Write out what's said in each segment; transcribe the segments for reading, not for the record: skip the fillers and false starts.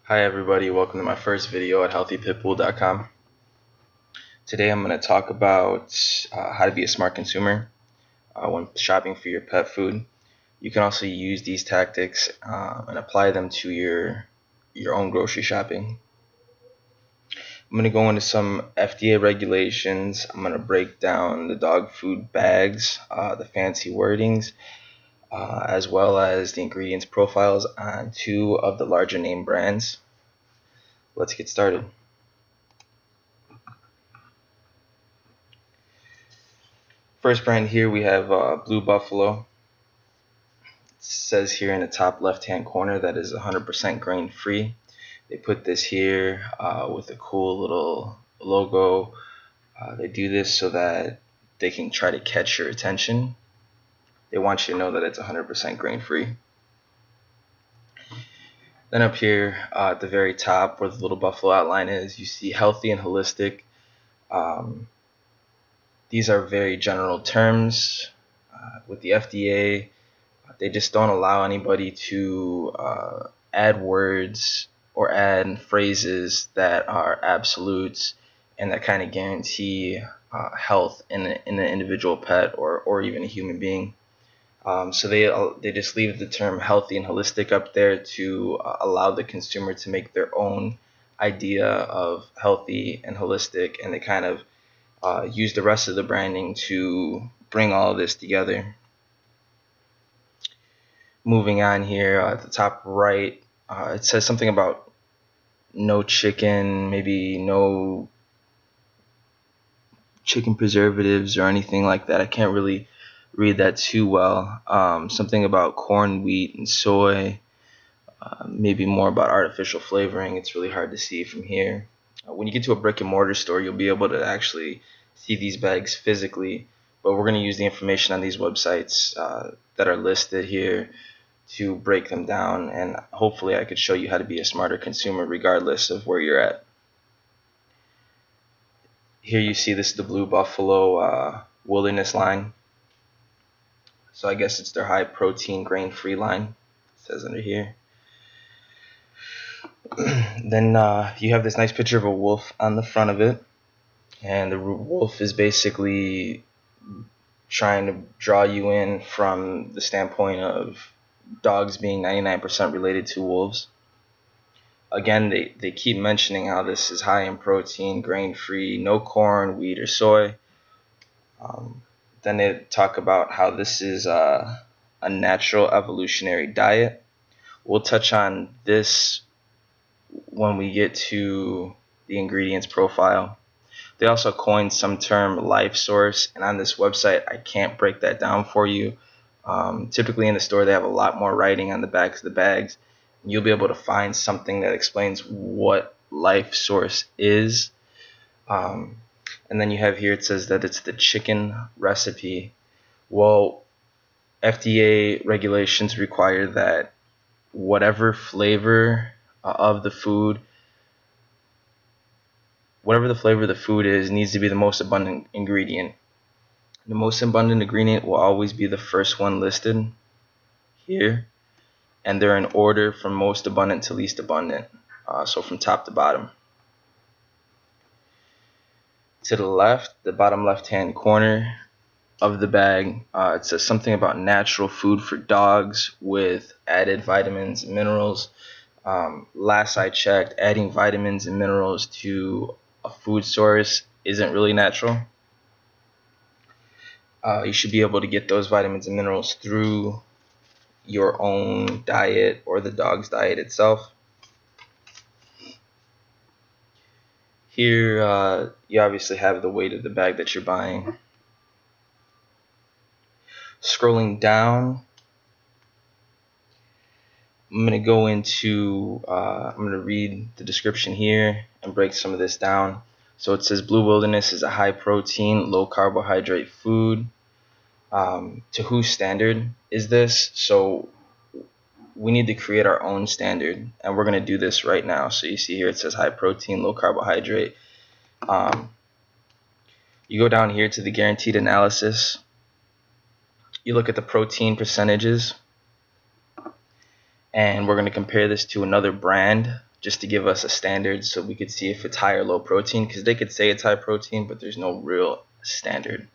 Hi everybody, welcome to my first video at healthypitbull.com. Today I'm going to talk about how to be a smart consumer when shopping for your pet food. You can also use these tactics and apply them to your own grocery shopping. I'm going to go into some FDA regulations. I'm going to break down the dog food bags, the fancy wordings, as well as the ingredients profiles on two of the larger name brands. Let's get started. First brand here we have Blue Buffalo. It says here in the top left hand corner that is 100% grain free. They put this here with a cool little logo. They do this so that they can try to catch your attention. They want you to know that it's 100% grain free. Then up here at the very top where the little buffalo outline is, you see healthy and holistic. These are very general terms. With the FDA, they just don't allow anybody to add words or add phrases that are absolutes and that kind of guarantee health in an individual pet or even a human being. So they just leave the term healthy and holistic up there to allow the consumer to make their own idea of healthy and holistic, and they kind of use the rest of the branding to bring all of this together. Moving on here at the top right, it says something about no chicken, maybe no chicken preservatives or anything like that. I can't really read that too well. Something about corn, wheat, and soy, maybe more about artificial flavoring. It's really hard to see from here. When you get to a brick and mortar store, you'll be able to actually see these bags physically, but we're going to use the information on these websites that are listed here to break them down, and hopefully I could show you how to be a smarter consumer regardless of where you're at. Here you see this is the Blue Buffalo Wilderness line. So I guess it's their high protein grain free line. It says under here. Then you have this nice picture of a wolf on the front of it, and the wolf is basically trying to draw you in from the standpoint of dogs being 99% related to wolves. Again, they keep mentioning how this is high in protein, grain-free, no corn, wheat, or soy. Then they talk about how this is a natural evolutionary diet. We'll touch on this when we get to the ingredients profile. They also coined some term life source, and on this website I can't break that down for you. Typically in the store they have a lot more writing on the backs of the bags. You'll be able to find something that explains what life source is. And then you have here, it says that it's the chicken recipe. Well, FDA regulations require that whatever flavor of the food, whatever the flavor of the food is, needs to be the most abundant ingredient. The most abundant ingredient will always be the first one listed here, and they're in order from most abundant to least abundant, so from top to bottom. To the left, the bottom left hand corner of the bag, it says something about natural food for dogs with added vitamins and minerals. Last I checked, adding vitamins and minerals to a food source isn't really natural. You should be able to get those vitamins and minerals through your own diet or the dog's diet itself. Here you obviously have the weight of the bag that you're buying. Scrolling down, I'm going to go into, I'm going to read the description here and break some of this down. So it says Blue Wilderness is a high protein, low carbohydrate food. To whose standard is this? So we need to create our own standard, and we're going to do this right now. So you see here it says high protein, low carbohydrate. You go down here to the guaranteed analysis. You look at the protein percentages, and we're going to compare this to another brand just to give us a standard so we could see if it's high or low protein, because they could say it's high protein, but there's no real standard.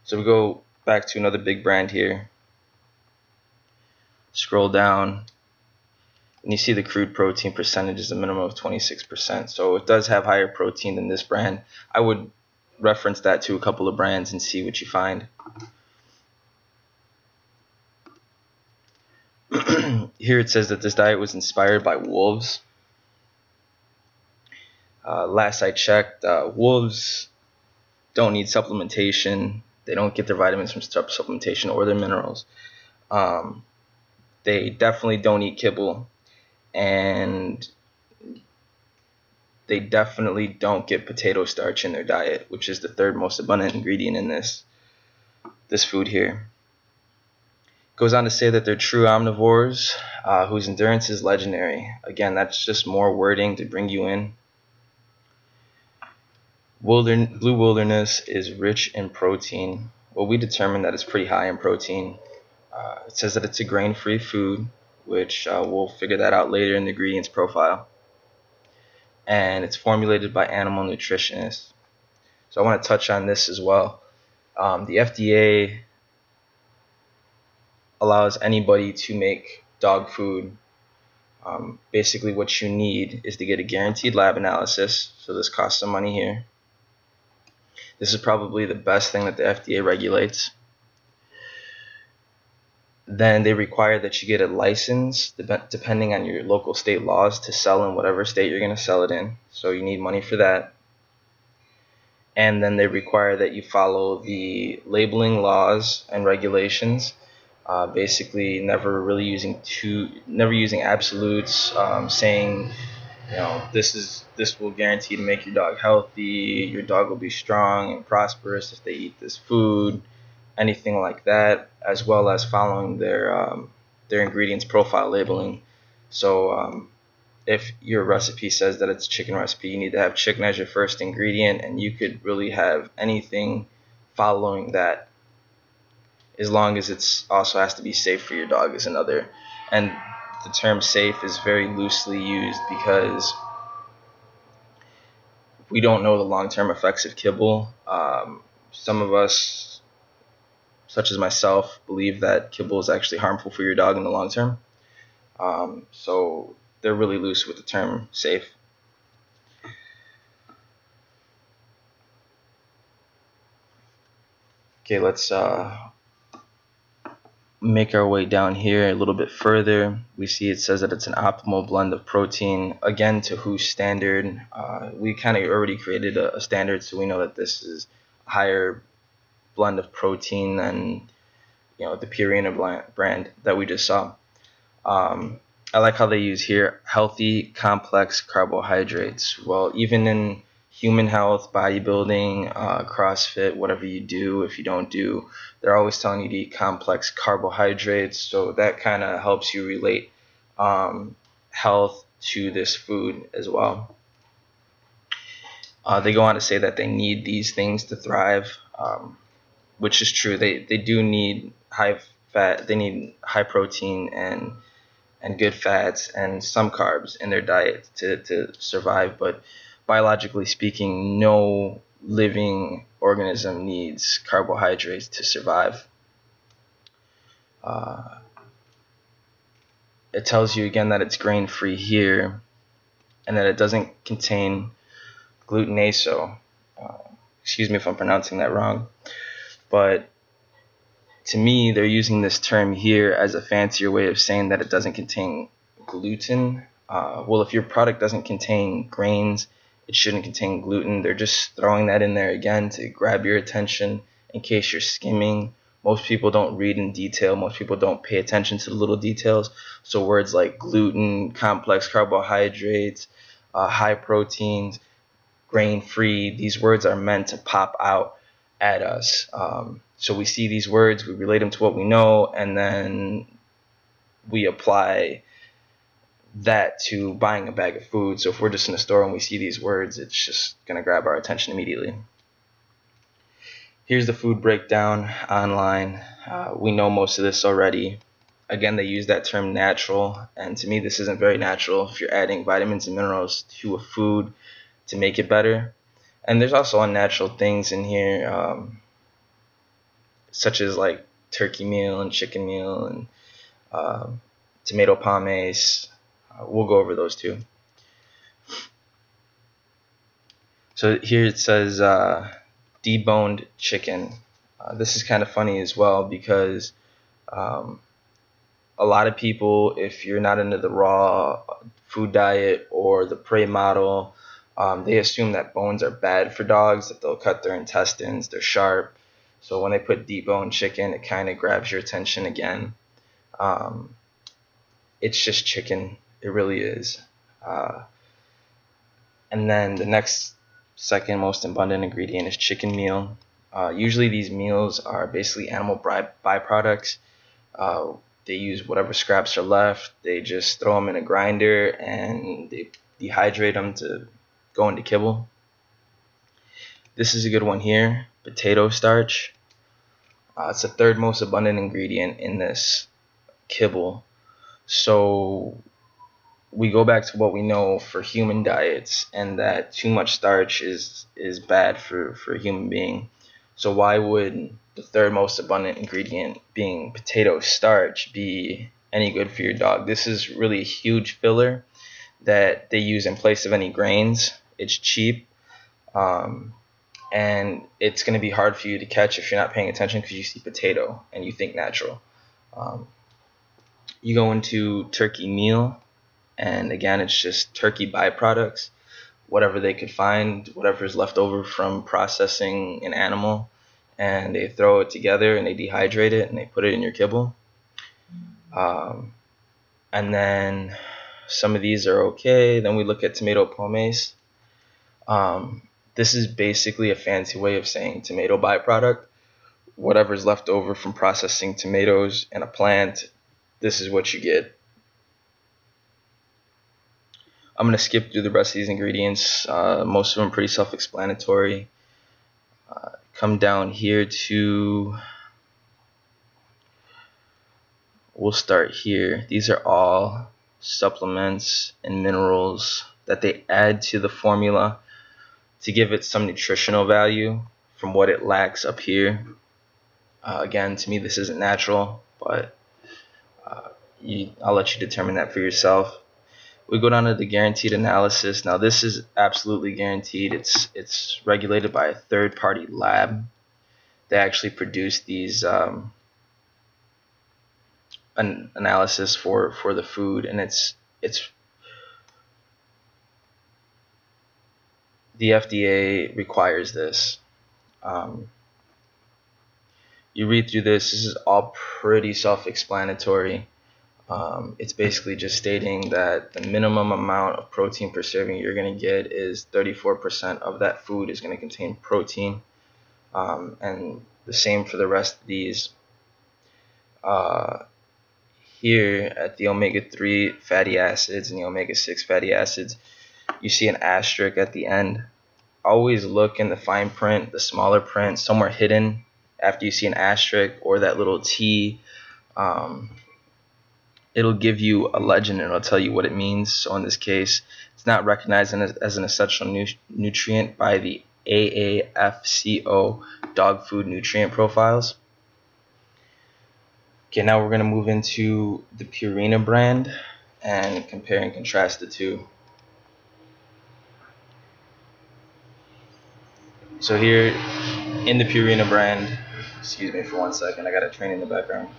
So we go back to another big brand here, scroll down, and you see the crude protein percentage is a minimum of 26%. So it does have higher protein than this brand. I would reference that to a couple of brands and see what you find. Here it says that this diet was inspired by wolves. Last I checked, wolves don't need supplementation. They don't get their vitamins from supplementation or their minerals. They definitely don't eat kibble, and they definitely don't get potato starch in their diet, which is the third most abundant ingredient in this food here. Goes on to say that they're true omnivores whose endurance is legendary. Again, that's just more wording to bring you in. Blue Wilderness is rich in protein. Well, we determined that it's pretty high in protein. It says that it's a grain-free food, which we'll figure that out later in the ingredients profile. And it's formulated by animal nutritionists. So I want to touch on this as well. The FDA allows anybody to make dog food. Basically what you need is to get a guaranteed lab analysis. So this costs some money here. This is probably the best thing that the FDA regulates. Then they require that you get a license, depending on your local state laws, to sell in whatever state you're going to sell it in. So you need money for that. And then they require that you follow the labeling laws and regulations. Basically, never using absolutes, saying, this will guarantee to make your dog healthy. Your dog will be strong and prosperous if they eat this food. Anything like that, as well as following their ingredients profile labeling. So if your recipe says that it's a chicken recipe, you need to have chicken as your first ingredient, and you could really have anything following that, as long as it's also has to be safe for your dog is another. And the term safe is very loosely used because we don't know the long-term effects of kibble. Some of us, such as myself, believe that kibble is actually harmful for your dog in the long term. So they're really loose with the term safe. Okay, let's make our way down here a little bit further. We see it says that it's an optimal blend of protein. Again, to WHO's standard. We kind of already created a standard, so we know that this is a higher blend of protein than the Purina brand that we just saw. I like how they use here healthy, complex carbohydrates. Well, even in human health, bodybuilding, CrossFit, whatever you do, if you don't do, they're always telling you to eat complex carbohydrates. So that kind of helps you relate health to this food as well. They go on to say that they need these things to thrive, which is true. They do need high fat, they need high protein and good fats and some carbs in their diet to survive. But biologically speaking, no living organism needs carbohydrates to survive. It tells you again that it's grain-free here and that it doesn't contain glutamato. Excuse me if I'm pronouncing that wrong. But to me, they're using this term here as a fancier way of saying that it doesn't contain gluten. Well, if your product doesn't contain grains, it shouldn't contain gluten. They're just throwing that in there again to grab your attention in case you're skimming. Most people don't read in detail. Most people don't pay attention to the little details. So words like gluten, complex carbohydrates, high proteins, grain-free, these words are meant to pop out at us. So we see these words, we relate them to what we know, and then we apply that to buying a bag of food. So if we're just in a store and we see these words, it's just going to grab our attention immediately. Here's the food breakdown online. We know most of this already. Again, they use that term natural, and to me this isn't very natural if you're adding vitamins and minerals to a food to make it better. And there's also unnatural things in here, such as like turkey meal and chicken meal and tomato pomace. We'll go over those too. So here it says deboned chicken. This is kind of funny as well because a lot of people, if you're not into the raw food diet or the prey model, they assume that bones are bad for dogs, that they'll cut their intestines, they're sharp. So when they put deboned chicken, it kind of grabs your attention again. It's just chicken. It really is. And then the next second most abundant ingredient is chicken meal. Usually these meals are basically animal byproducts. They use whatever scraps are left. They just throw them in a grinder and they dehydrate them to go into kibble. This is a good one here, potato starch. It's the third most abundant ingredient in this kibble. So we go back to what we know for human diets, and that too much starch is bad for a human being. So why would the third most abundant ingredient, being potato starch, be any good for your dog? This is really a huge filler that they use in place of any grains. It's cheap, and it's going to be hard for you to catch if you're not paying attention because you see potato and you think natural. You go into turkey meal, and again, it's just turkey byproducts, whatever they could find, whatever is left over from processing an animal, and they throw it together and they dehydrate it and they put it in your kibble. And then some of these are okay. Then we look at tomato pomace. This is basically a fancy way of saying tomato byproduct. Whatever's left over from processing tomatoes in a plant, this is what you get. I'm going to skip through the rest of these ingredients. Most of them pretty self-explanatory. Come down here to, we'll start here. These are all supplements and minerals that they add to the formula to give it some nutritional value from what it lacks up here. Again, to me this isn't natural, but I'll let you determine that for yourself. We go down to the guaranteed analysis. Now this is absolutely guaranteed. It's regulated by a third-party lab. They actually produce these an analysis for the food, and it's the FDA requires this. You read through this. This is all pretty self-explanatory. It's basically just stating that the minimum amount of protein per serving you're going to get is 34% of that food is going to contain protein. And the same for the rest of these. Here at the omega-3 fatty acids and the omega-6 fatty acids, you see an asterisk at the end. Always look in the fine print, the smaller print, somewhere hidden after you see an asterisk or that little T. It'll give you a legend and it'll tell you what it means. So in this case, it's not recognized as an essential nutrient by the AAFCO dog food nutrient profiles. Okay, now we're going to move into the Purina brand and compare and contrast the two. So here in the Purina brand, excuse me for 1 second, I got a train in the background.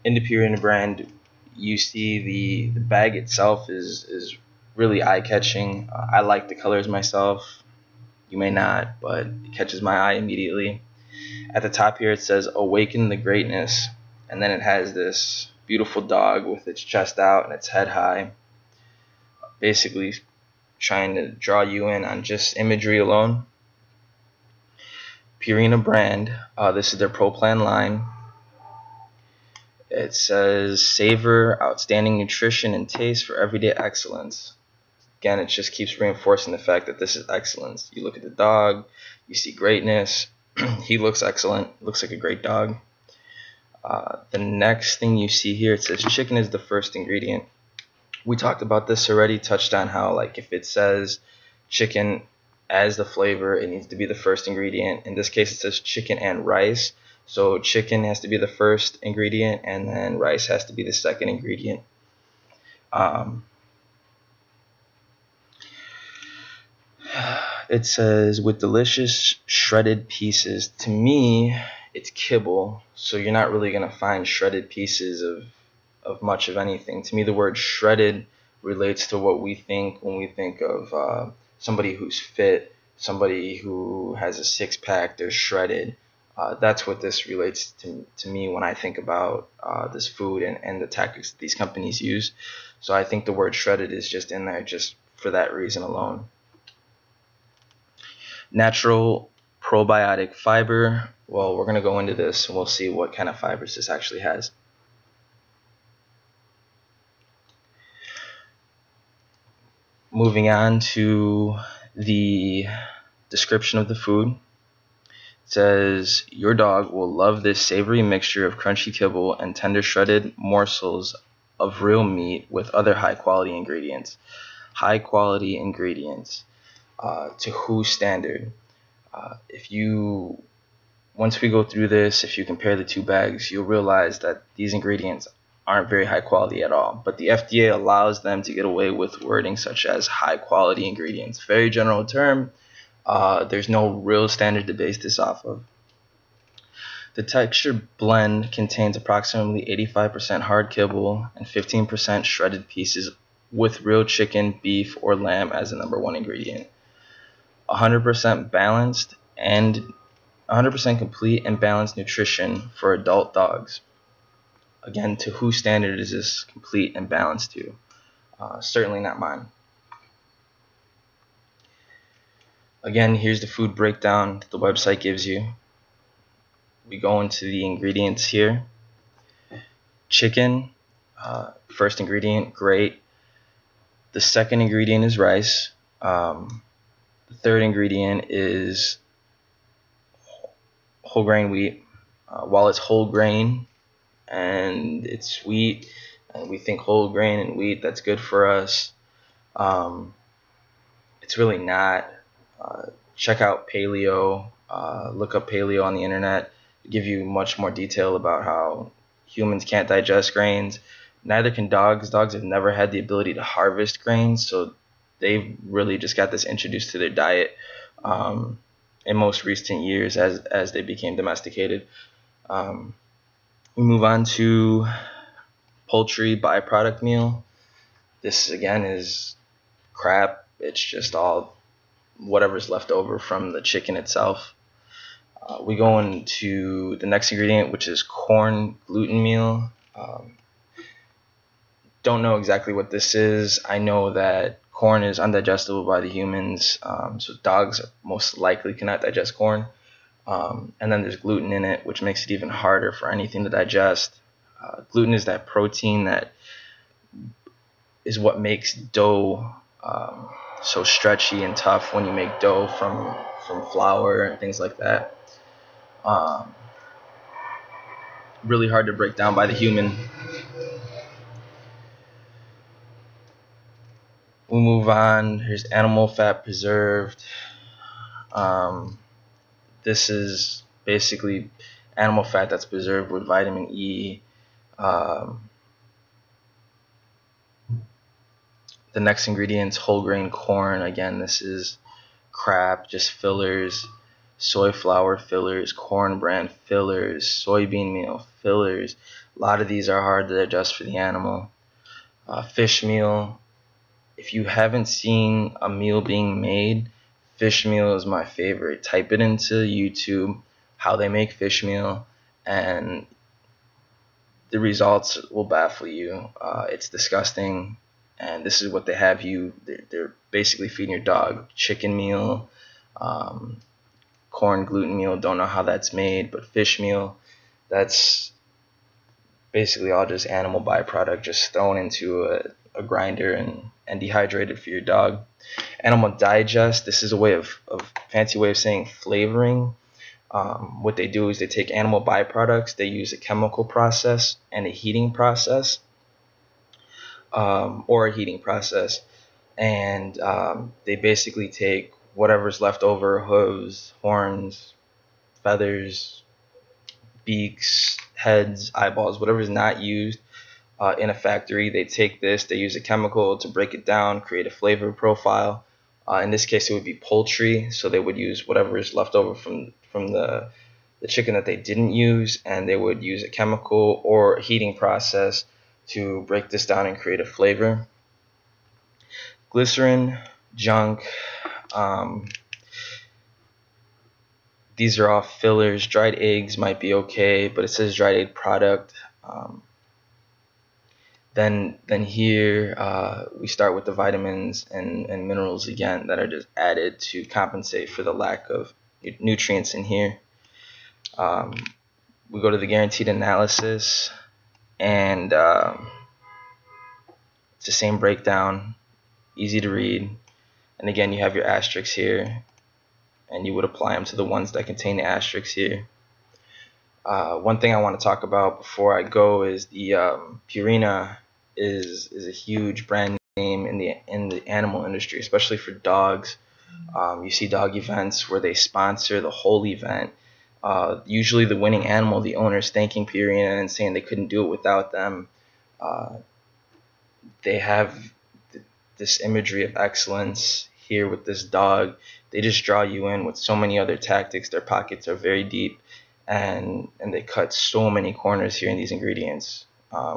In the Purina brand, you see the bag itself is really eye-catching. I like the colors myself. You may not, but it catches my eye immediately. At the top here it says "Awaken the Greatness," and then it has this beautiful dog with its chest out and its head high, basically trying to draw you in on just imagery alone. Purina brand, this is their Pro Plan line. It says savor outstanding nutrition and taste for everyday excellence. Again, it just keeps reinforcing the fact that this is excellence. You look at the dog, you see greatness, He looks excellent. Looks like a great dog. The next thing you see here, it says chicken is the first ingredient. We talked about this already, touched on how, like, if it says chicken as the flavor, it needs to be the first ingredient. In this case, it says chicken and rice. So chicken has to be the first ingredient, and then rice has to be the second ingredient. It says with delicious shredded pieces. To me, it's kibble, so you're not really going to find shredded pieces of much of anything. To me, the word shredded relates to what we think when we think of somebody who's fit, somebody who has a six-pack, they're shredded. That's what this relates to me when I think about this food and the tactics these companies use. So I think the word shredded is just in there just for that reason alone. Natural probiotic fiber. Well, we're going to go into this and we'll see what kind of fibers this actually has. Moving on to the description of the food. It says, your dog will love this savory mixture of crunchy kibble and tender shredded morsels of real meat with other high quality ingredients. High quality ingredients. To whose standard? Once we go through this, if you compare the two bags, you'll realize that these ingredients aren't very high quality at all. But the FDA allows them to get away with wording such as high quality ingredients. Very general term. There's no real standard to base this off of. The texture blend contains approximately 85% hard kibble and 15% shredded pieces with real chicken, beef, or lamb as the number one ingredient. 100% balanced and 100% complete and balanced nutrition for adult dogs. Again, to whose standard is this complete and balanced to? Certainly not mine. Again, here's the food breakdown the website gives you. We go into the ingredients here. Chicken, first ingredient, great. The second ingredient is rice. The third ingredient is whole grain wheat. While it's whole grain and it's sweet, and we think whole grain and wheat, that's good for us, it's really not. Check out paleo. Look up paleo on the internet to give you much more detail about how humans can't digest grains. Neither can dogs. Dogs have never had the ability to harvest grains, so they've really just got this introduced to their diet in most recent years as they became domesticated. We move on to poultry byproduct meal. This again is crap. It's just all whatever's left over from the chicken itself. We go into the next ingredient, which is corn gluten meal. Don't know exactly what this is. I know that corn is undigestible by the humans, so dogs most likely cannot digest corn. And then there's gluten in it, which makes it even harder for anything to digest. Gluten is that protein that is what makes dough so stretchy and tough when you make dough from flour and things like that. Really hard to break down by the human. We'll move on. Here's animal fat preserved. This is basically animal fat that's preserved with vitamin E. The next ingredient is whole grain corn. Again, this is crap, just fillers. Soy flour fillers, corn bran fillers, soybean meal fillers. A lot of these are hard to digest for the animal. Fish meal. If you haven't seen a meal being made, fish meal is my favorite. Type it into YouTube, how they make fish meal, and the results will baffle you. It's disgusting, and this is what they have you. They're basically feeding your dog chicken meal, corn gluten meal. Don't know how that's made, but fish meal, that's basically all just animal byproduct, just thrown into a grinder and dehydrated for your dog. Animal digest, this is a fancy way of saying flavoring. What they do is they take animal byproducts, they use a chemical process and a heating process, or a heating process, and they basically take whatever's left over, hooves, horns, feathers, beaks, heads, eyeballs, whatever's not used in a factory. They take this, they use a chemical to break it down, create a flavor profile. In this case, it would be poultry, so they would use whatever is left over from the chicken that they didn't use, and they would use a chemical or a heating process to break this down and create a flavor. Glycerin, junk. These are all fillers. Dried eggs might be okay, but it says dried egg product. Then here we start with the vitamins and minerals again that are just added to compensate for the lack of nutrients in here. We go to the guaranteed analysis, and it's the same breakdown, easy to read. And again, you have your asterisks here, and you would apply them to the ones that contain the asterisks here. One thing I want to talk about before I go is the Purina is a huge brand name in the animal industry, especially for dogs. You see dog events where they sponsor the whole event. Usually the winning animal, the owner's thanking Purina and saying they couldn't do it without them. They have this imagery of excellence here with this dog. They just draw you in with so many other tactics. Their pockets are very deep, and they cut so many corners here in these ingredients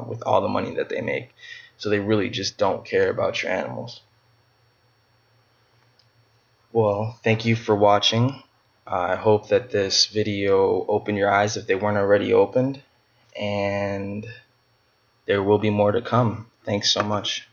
with all the money that they make. So they really just don't care about your animals. Well, thank you for watching. I hope that this video opened your eyes if they weren't already opened, and there will be more to come. Thanks so much.